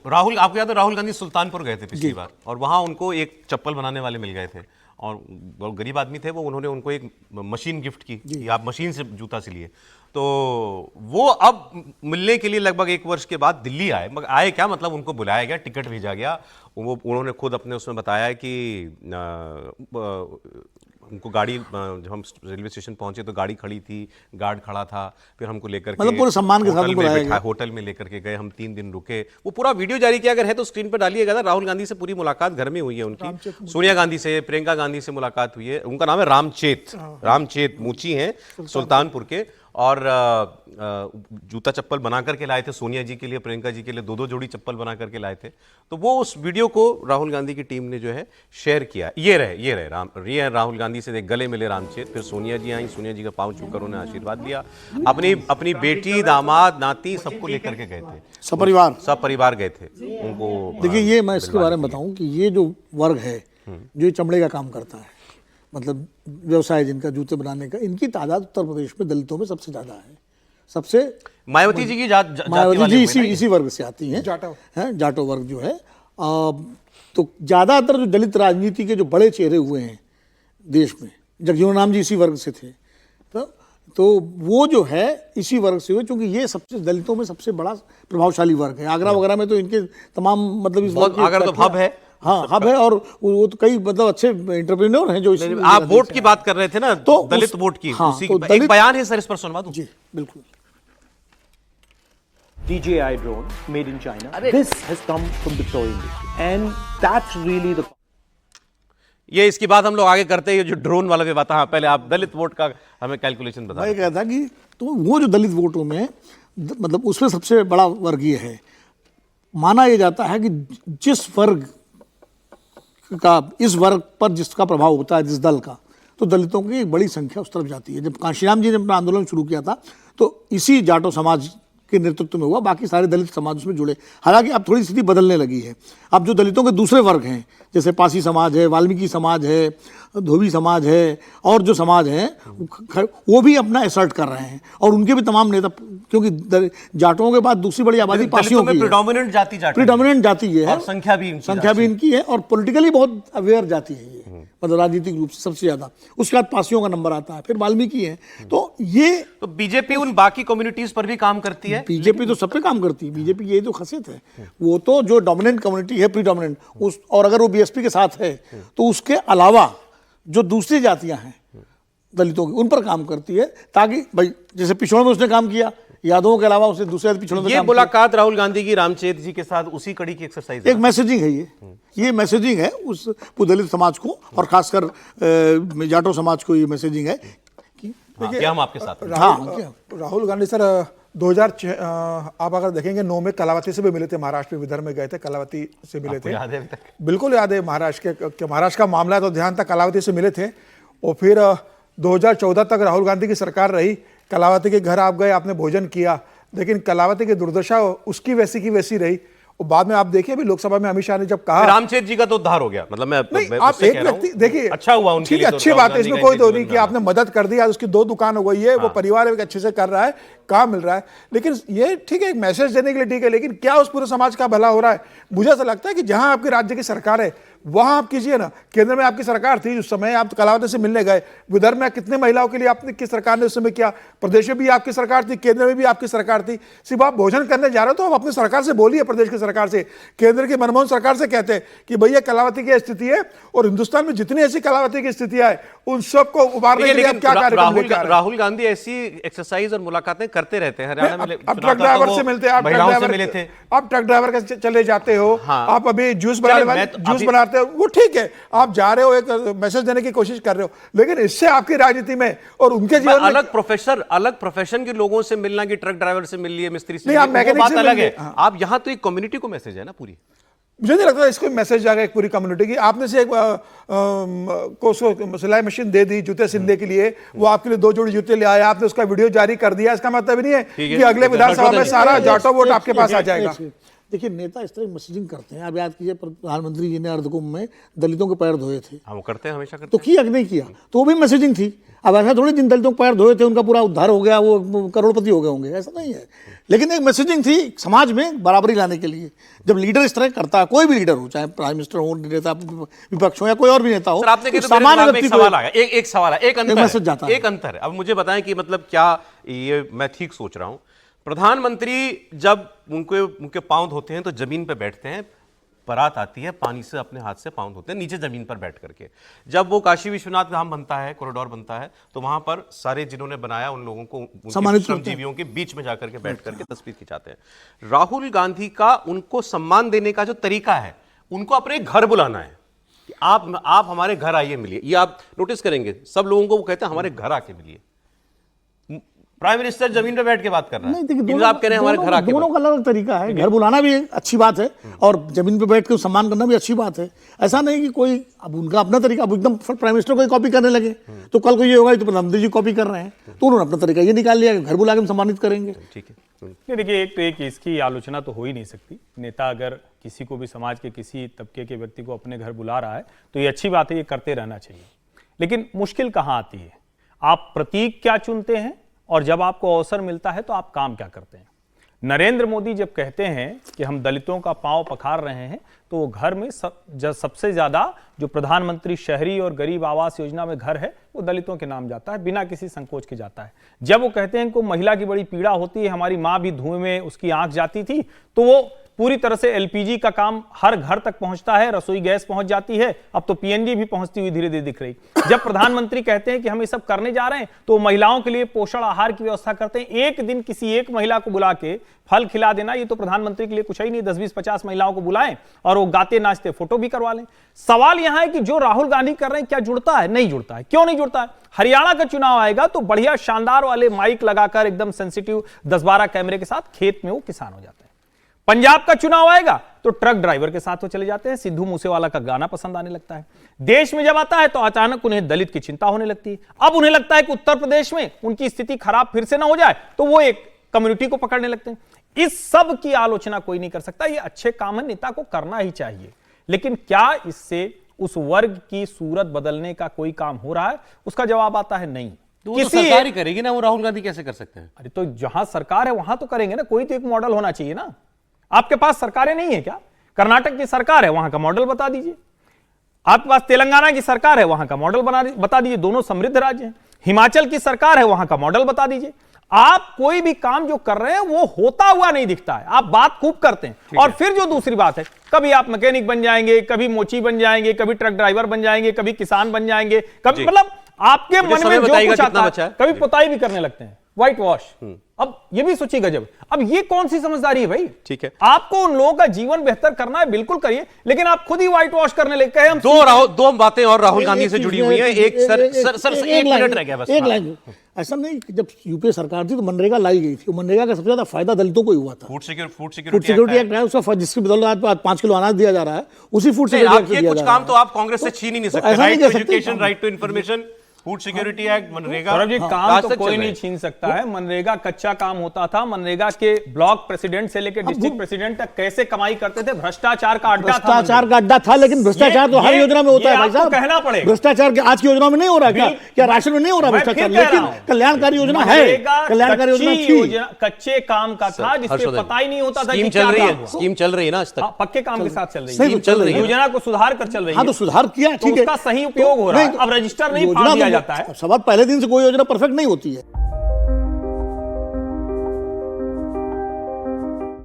राहुल, आपको याद है राहुल गांधी सुल्तानपुर गए थे पिछली बार, और वहां उनको एक चप्पल बनाने वाले मिल गए थे, और बहुत गरीब आदमी थे वो, उन्होंने उनको एक मशीन गिफ्ट की कि आप मशीन से जूता सिलिए। तो वो अब मिलने के लिए लगभग 1 वर्ष के बाद दिल्ली आए, मगर आए क्या, मतलब उनको बुलाया गया, टिकट भेजा गया। वो उन्होंने खुद अपने उसमें बताया कि उनको गाड़ी, जब हम रेलवे स्टेशन पहुंचे तो गाड़ी खड़ी थी, गार्ड खड़ा था, फिर हमको लेकर मतलब पूरे सम्मान के साथ उनको लाया गया, होटल में लेकर के गए, हम 3 दिन रुके। वो पूरा वीडियो जारी किया, अगर है तो स्क्रीन पर डालिएगा ना। राहुल गांधी से पूरी मुलाकात घर में हुई है उनकी, सोनिया गांधी से, प्रियंका गांधी से मुलाकात हुई है। उनका नाम है रामचेत मूची हैं, सुल्तानपुर के, और जूता चप्पल बना करके लाए थे सोनिया जी के लिए, प्रियंका जी के लिए 2-2 जोड़ी चप्पल बना करके लाए थे। तो वो उस वीडियो को राहुल गांधी की टीम ने जो है शेयर किया। ये रहे राहुल गांधी से गले मिले रामचेत, फिर सोनिया जी आई, सोनिया जी का पांव छूकर उन्हें आशीर्वाद दिया। अपनी बेटी, दामाद, नाती सबको लेकर के गए थे, सब परिवार गए थे उनको। देखिए, ये मैं इसके बारे में बताऊं कि ये जो वर्ग है जो ये चमड़े का काम करता है, मतलब व्यवसाय जिनका जूते बनाने का, इनकी तादाद उत्तर प्रदेश में दलितों में सबसे ज्यादा है। सबसे मायावती जी की मायावती जी इसी वर्ग से आती हैं, जाटो वर्ग जो है। तो ज्यादातर जो दलित राजनीति के जो बड़े चेहरे हुए हैं देश में, जगजीवन राम जी इसी वर्ग से थे, तो वो जो है इसी वर्ग से हुए, क्योंकि ये सबसे दलितों में सबसे बड़ा प्रभावशाली वर्ग है। आगरा वगैरह में तो इनके तमाम, मतलब इस वर्ग आगरा तो हब है, हाँ हब है, और वो तो कई मतलब अच्छे एंटरप्रेन्योर हैं जो इसमें। आप वोट की बात कर रहे थे ना, तो दलित वोट की, हाँ, उसी तो एक बयान है सर, इस पर सुनवा दूं? जी बिल्कुल। DJI drone made in China. This has come from the toy industry, and that's really the. ये इसकी बात हम लोग आगे करते हैं, जो ड्रोन वाला भी बात। हाँ, पहले आप दलित वोट का हमें कैलकुलेशन बता। मैं कहता कि तो वो जो दलित वोटों में, मतलब उसमें सबसे बड़ा वर्गीय है। माना यह जाता है कि जिस वर्ग का, इस वर्ग पर जिसका प्रभाव होता है, जिस दल का, तो दलितों की एक बड़ी संख्या उस तरफ जाती है। जब कांशीराम जी ने अपना आंदोलन शुरू किया था तो इसी जाटो समाज के नेतृत्व में हुआ, बाकी सारे दलित समाज उसमें जुड़े। हालांकि अब थोड़ी स्थिति बदलने लगी है। अब जो दलितों के दूसरे वर्ग हैं, जैसे पासी समाज है, वाल्मीकि समाज है, धोबी समाज है, और जो समाज हैं वो भी अपना एसर्ट कर रहे हैं, और उनके भी तमाम नेता, क्योंकि जाटों के बाद दूसरी बड़ी आबादी पासियों की है। प्रीडोमिनेंट जाति ये है, और संख्या भी इनकी है, और पॉलिटिकली बहुत अवेयर जाति है ये, मतलब राजनीतिक रूप से सबसे ज्यादा। उसके बाद पासियों का नंबर आता है, फिर वाल्मीकि है। तो ये तो बीजेपी उन बाकी कम्युनिटीज पर भी काम करती है। बीजेपी तो सब पे काम करती है, बीजेपी ये तो खासियत है। वो तो जो डोमिनेंट कम्युनिटी है, प्रीडोमिनेंट, उस, और अगर वो बीएसपी के साथ है तो उसके अलावा जो दूसरी जातियां हैं दलितों की, उन पर काम करती है, ताकि भाई जैसे पिछड़ों में उसने काम किया, यादवों के अलावा उसने दूसरे पिछड़ों में। ये मुलाकात राहुल गांधी की रामचेत जी के साथ उसी कड़ी की एक्सरसाइज है, एक मैसेजिंग है ये मैसेजिंग है उस दलित समाज को, और खासकर जाटो समाज को ये मैसेजिंग है कि हम आपके साथ। राहुल गांधी सर 2006 आप अगर देखेंगे 9 में कलावती से भी मिले थे, महाराष्ट्र में विदर्भ में गए थे, कलावती से मिले थे। याद है अभी तक? बिल्कुल याद है, महाराष्ट्र का मामला है तो ध्यान था, कलावती से मिले थे। और फिर 2014 तक राहुल गांधी की सरकार रही, कलावती के घर आप गए, आपने भोजन किया, लेकिन कलावती की दुर्दशा उसकी वैसी की वैसी रही। और बाद में आप देखिए, अभी लोकसभा में अमित शाह ने जब कहा, रामचेत जी का तो उद्धार हो गया, मतलब मैं आप एक व्यक्ति देखिए, अच्छा हुआ उनके लिए, अच्छी बात है, इसमें कोई तो नहीं कि आपने मदद कर दी, आज उसकी 2 दुकान हो गई है, वो परिवार एक अच्छे से कर रहा है, काम मिल रहा है। लेकिन ये ठीक है, एक मैसेज देने के लिए ठीक है, लेकिन क्या उस पूरे समाज का भला हो रहा है? मुझे ऐसा लगता है कि जहां आपके राज्य की सरकार है वहां आप कीजिए ना। केंद्र में आपकी सरकार थी उस समय, आप कलावती से मिलने गए, विदर्भ में कितने महिलाओं के लिए आपकी सरकार ने उस समय किया, प्रदेश में भी आपकी सरकार थी, केंद्र में भी आपकी सरकार थी। सिर्फ आप भोजन करने जा रहे हो तो आप अपनी सरकार से बोलिए, प्रदेश की सरकार से, केंद्र की मनमोहन सरकार से कहते हैं कि भैया कलावती की स्थिति है, और हिंदुस्तान में जितनी ऐसी कलावती की स्थितियां है उन सबको उबारने के लिए आप क्या कार्यक्रम लेकर आ रहे हैं? राहुल गांधी ऐसी एक्सरसाइज और मुलाकातें करते रहते हैं। हरियाणा में आप ट्रक ड्राइवर से मिलते हैं, आप ट्रक ड्राइवर के चले जाते हो, आप अभी जूस बनाते हो, वो ठीक है, आप जा रहे हो, एक मैसेज देने की कोशिश कर रहे हो, लेकिन इससे आपकी राजनीति में और उनके जीवन में अलग प्रोफेशन के लोगों से मिलना, कि ट्रक ड्राइवर से मिल लिए, मिस्त्री से, नहीं, आप मैकेनिक से अलग है। आप यहां तो एक कम्युनिटी को मैसेज है ना पूरी। मुझे नहीं लगता इसको मैसेज जाएगा एक पूरी कम्युनिटी की। आपने से एक को सिलाई मशीन दे दी जूते सिलने के लिए, वो आपके लिए 2 जोड़ी जूते ले आया, आपने उसका वीडियो जारी कर दिया, इसका मतलब नहीं है कि अगले विधानसभा में सारा जाटो वोट आपके पास आ जाएगा। देखिए नेता इस तरह मैसेजिंग करते हैं। आप याद कीजिए प्रधानमंत्री जी ने अर्धकुंभ में दलितों के पैर धोए थे, हाँ वो करते हैं, हमेशा करते तो किया कि नहीं किया, तो वो भी मैसेजिंग थी। अब ऐसा थोड़ी जिन दलितों के पैर धोए थे उनका पूरा उद्धार हो गया, वो करोड़पति हो गए होंगे, ऐसा नहीं है। लेकिन एक मैसेजिंग थी समाज में बराबरी लाने के लिए। जब लीडर इस तरह करता है, कोई भी लीडर हो, चाहे प्राइम मिनिस्टर हो, नेता विपक्ष हो या कोई और भी नेता हो, सर आपने कहा तो मेरे दिमाग में एक सवाल आ गया, एक सवाल है, एक मैसेज जाता अंतर है। है, एक अंतर है। अब मुझे बताएं कि मतलब क्या ये मैं ठीक सोच रहा हूं? प्रधानमंत्री जब उनके पांव धोते हैं तो जमीन पे बैठते हैं, बारात आती है, पानी से अपने हाथ से पांव धोते हैं नीचे जमीन पर बैठ करके। जब वो काशी विश्वनाथ धाम बनता है, कॉरिडोर बनता है, तो वहां पर सारे जिन्होंने बनाया उन लोगों को सम्मानित श्रमजीवियों के बीच में जाकर के बैठ करके तस्वीर खिंचाते हैं। राहुल गांधी का उनको सम्मान देने का जो तरीका है, उनको अपने घर बुलाना है कि आप हमारे घर आइए, मिलिए। ये आप नोटिस करेंगे, सब लोगों को वो कहते हैं हमारे घर आके मिलिए। प्राइम मिनिस्टर जमीन पे बैठ के बात कर रहा है, नहीं, देखिए, इनका आप कह रहे हैं हमारे घर आके दोनों का अलग तरीका है। घर बुलाना भी एक अच्छी बात है और जमीन पे बैठ के सम्मान करना भी अच्छी बात है। ऐसा नहीं कि कोई, अब उनका अपना तरीका, अब एकदम प्राइम मिनिस्टर को कॉपी करने लगे तो कल को ये होगा तो प्रधानमंत्री जी कॉपी कर रहे हैं, तो उन्होंने अपना तरीका ये निकाल लिया कि घर बुला के हम सम्मानित करेंगे। ठीक है। नहीं, देखिए, एक तो एक इसकी आलोचना तो हो ही नहीं सकती। नेता अगर किसी को भी, समाज के किसी तबके के व्यक्ति को अपने घर बुला रहा है तो ये अच्छी बात है, ये करते रहना चाहिए। लेकिन मुश्किल कहाँ आती है? आप प्रतीक क्या चुनते हैं और जब आपको अवसर मिलता है तो आप काम क्या करते हैं? नरेंद्र मोदी जब कहते हैं कि हम दलितों का पांव पखार रहे हैं, तो वो घर में सबसे ज्यादा जो प्रधानमंत्री शहरी और गरीब आवास योजना में घर है वो दलितों के नाम जाता है, बिना किसी संकोच के जाता है। जब वो कहते हैं कि महिला की बड़ी पीड़ा होती है, हमारी माँ भी धुएं में उसकी आंख जाती थी, तो वो पूरी तरह से एलपीजी का काम हर घर तक पहुंचता है, रसोई गैस पहुंच जाती है, अब तो पीएनजी भी पहुंचती हुई धीरे धीरे दिख रही। जब प्रधानमंत्री कहते हैं कि हम ये सब करने जा रहे हैं, तो महिलाओं के लिए पोषण आहार की व्यवस्था करते हैं। एक दिन किसी एक महिला को बुला के फल खिला देना, ये तो प्रधानमंत्री के लिए कुछ ही नहीं। 10-20-50 महिलाओं को बुलाएं और वो गाते नाचते फोटो भी करवा लें। सवाल यहां है कि जो राहुल गांधी कर रहे हैं क्या जुड़ता है? नहीं जुड़ता है। क्यों नहीं जुड़ता है? हरियाणा का चुनाव आएगा तो बढ़िया शानदार वाले माइक लगाकर एकदम सेंसिटिव 10-12 कैमरे के साथ खेत में वो किसान हो जाते हैं। पंजाब का चुनाव आएगा तो ट्रक ड्राइवर के साथ वो चले जाते हैं, सिद्धू मूसेवाला का गाना पसंद आने लगता है। देश में जब आता है तो अचानक उन्हें दलित की चिंता होने लगती है। अब उन्हें लगता है कि उत्तर प्रदेश में उनकी स्थिति खराब फिर से ना हो जाए, तो वो एक कम्युनिटी को पकड़ने लगते हैं। इस सब की आलोचना कोई नहीं कर सकता। ये अच्छे काम है, नेता को करना ही चाहिए। लेकिन क्या इससे उस वर्ग की सूरत बदलने का कोई काम हो रहा है? उसका जवाब आता है नहीं। तो वो सरकार ही करेगी ना, वो राहुल गांधी कैसे कर सकते हैं? अरे तो जहां सरकार है वहां तो करेंगे ना, कोई तो एक मॉडल होना चाहिए ना। आपके पास सरकारें नहीं है क्या? कर्नाटक की सरकार है, वहां का मॉडल बता दीजिए। आपके पास तेलंगाना की सरकार है, वहां का मॉडल बता दीजिए। दोनों समृद्ध राज्य हैं। हिमाचल की सरकार है, वहां का मॉडल बता दीजिए। आप कोई भी काम जो कर रहे हैं वो होता हुआ नहीं दिखता है। आप बात खूब करते हैं और फिर जो दूसरी बात है, कभी आप मैकेनिक बन जाएंगे, कभी मोची बन जाएंगे, कभी ट्रक ड्राइवर बन जाएंगे, कभी किसान बन जाएंगे, कभी मतलब आपके मन में जो कुछ आता है, कभी पुताई भी करने लगते हैं, व्हाइट वॉश। अब ये भी सोचिएगा, जब अब ये कौन सी समझदारी है भाई? ठीक है, आपको उन लोगों का जीवन बेहतर करना है, बिल्कुल करिए, लेकिन आप खुद ही व्हाइट वॉश करने लगे। हम दो बातें और राहुल गांधी से जुड़ी हुई हैं। एक मिनट रह गया बस। एक लाइन, ऐसा नहीं कि जब यूपीए सरकार थी तो मनरेगा लाई गई थी, मनरेगा का सबसे ज्यादा फायदा दलितों को ही हुआ था। Food food security security act है, उसका जिसकी बदौलत आज 5 किलो अनाज दिया जा रहा है, उसी फूड सिक्योरिटी एक्ट कुछ काम तो आप कांग्रेस से छीन ही नहीं सकते। Right to education, right to information, food security act, MNREGA. Saurabh ji, काम तो कोई नहीं छीन सकता है। मनरेगा कच्चा काम होता था। मनरेगा के ब्लॉक प्रेसिडेंट से लेकर डिस्ट्रिक्ट प्रेसिडेंट तक कैसे कमाई करते थे। भ्रष्टाचार का अड्डा था। भ्रष्टाचार का अड्डा था, लेकिन भ्रष्टाचार तो हर योजना में होता है भाई साहब, कहना पड़ेगा। भ्रष्टाचार आज की योजना में नहीं हो रहा है क्या? राशन में नहीं हो रहा भ्रष्टाचार, लेकिन कल्याणकारी योजना है। कल्याणकारी योजना थी, कच्चे काम का था, जिसपे पता ही नहीं होता था। स्कीम चल रही है, स्कीम चल रही है ना आज तक, पक्के काम के साथ चल रही है, चल रही है। योजना को सुधार कर चल रही है। हाँ, तो सुधार किया, ठीक है, उसका सही उपयोग हो रहा है। अब रजिस्टर नहीं फाड़ दिया जाता है। सवाल पहले दिन से कोई योजना परफेक्ट नहीं होती है।